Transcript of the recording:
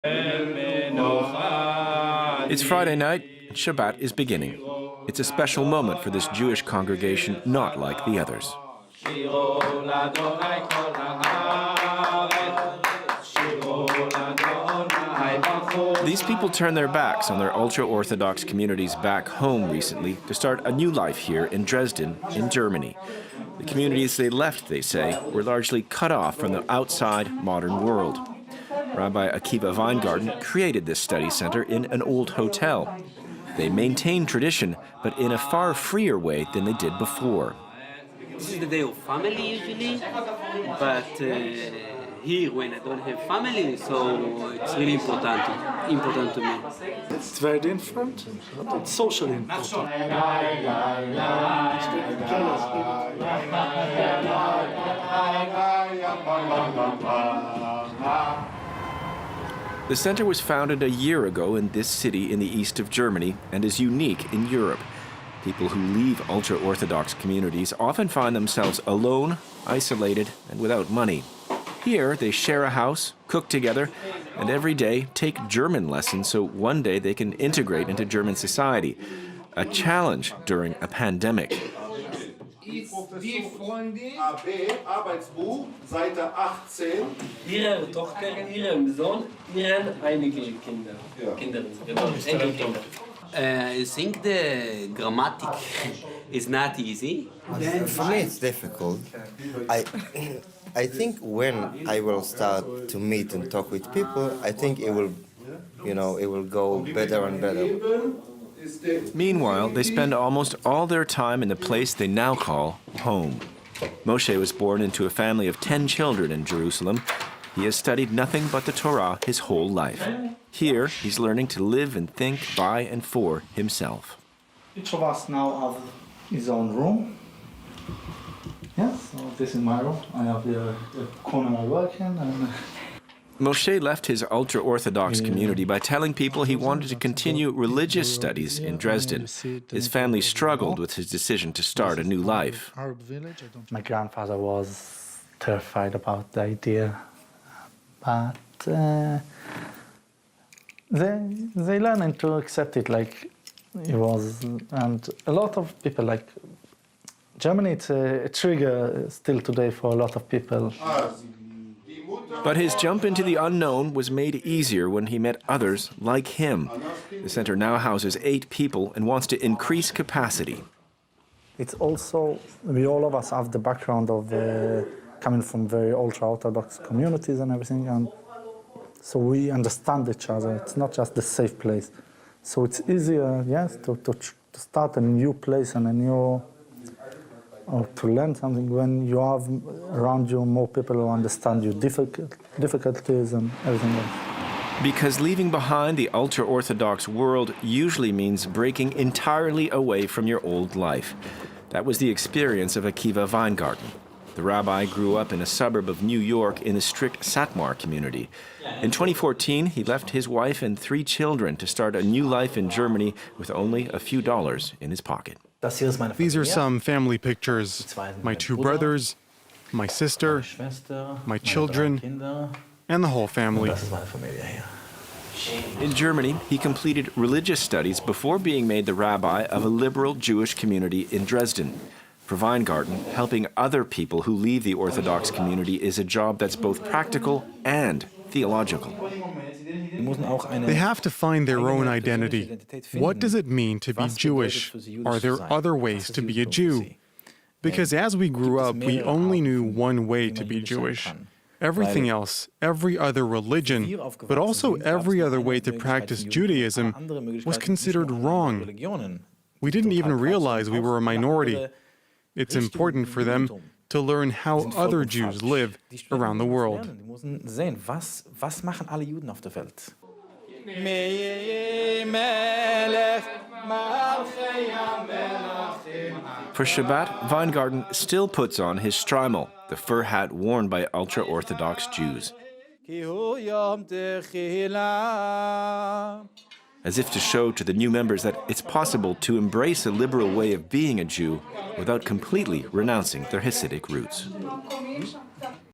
It's Friday night, and Shabbat is beginning. It's a special moment for this Jewish congregation not like the others. These people turned their backs on their ultra-Orthodox communities back home recently to start a new life here in Dresden, in Germany. The communities they left, they say, were largely cut off from the outside modern world. Rabbi Akiva Weingarten created this study center in an old hotel. They maintain tradition, but in a far freer way than they did before. This is the day of family usually, but here when I don't have family, so it's really important to me. It's very different, but it's socially important. The center was founded a year ago in this city in the east of Germany and is unique in Europe. People who leave ultra-Orthodox communities often find themselves alone, isolated, and without money. Here, they share a house, cook together, and every day take German lessons so one day they can integrate into German society. A challenge during a pandemic. Die Freundin. AB, Arbeitsbuch, Seite 18. Ihre Tochter, ihrem Sohn, ihren einige Kinder. Enkelkinder. I think the grammatic is not easy. For me, it's difficult. I think when I will start to meet and talk with people, I think it will, it will go better and better. Meanwhile, they spend almost all their time in the place they now call home. Moshe was born into a family of 10 children in Jerusalem. He has studied nothing but the Torah his whole life. Here, he's learning to live and think by and for himself. Each of us now have his own room. Yes, so this is my room. I have the corner I work in. And Moshe left his ultra-Orthodox community by telling people he wanted to continue religious studies in Dresden. His family struggled with his decision to start a new life. my grandfather was terrified about the idea, but they learned to accept it like it was. And a lot of people, like Germany, it's a trigger still today for a lot of people. But his jump into the unknown was made easier when he met others like him. The center now houses 8 people and wants to increase capacity. It's also, we all of us have the background of coming from very ultra-Orthodox communities and everything, and so we understand each other. It's not just the safe place. So it's easier, yes, to start a new place and a new, or to learn something when you have around you more people who understand your difficulties and everything else. Because leaving behind the ultra-Orthodox world usually means breaking entirely away from your old life. That was the experience of Akiva Weingarten. The rabbi grew up in a suburb of New York in the strict Satmar community. In 2014, he left his wife and 3 children to start a new life in Germany with only a few dollars in his pocket. These are some family pictures. My 2 brothers, my sister, my children, and the whole family. In Germany, he completed religious studies before being made the rabbi of a liberal Jewish community in Dresden. For Weingarten, helping other people who leave the Orthodox community is a job that's both practical and theological. They have to find their own identity. What does it mean to be Jewish? Are there other ways to be a Jew? Because as we grew up, we only knew one way to be Jewish. Everything else, every other religion, but also every other way to practice Judaism was considered wrong. We didn't even realize we were a minority. It's important for them to learn how other Jews live around the world. For Shabbat, Weingarten still puts on his shtreimel, the fur hat worn by ultra-Orthodox Jews. As if to show to the new members that it's possible to embrace a liberal way of being a Jew without completely renouncing their Hasidic roots.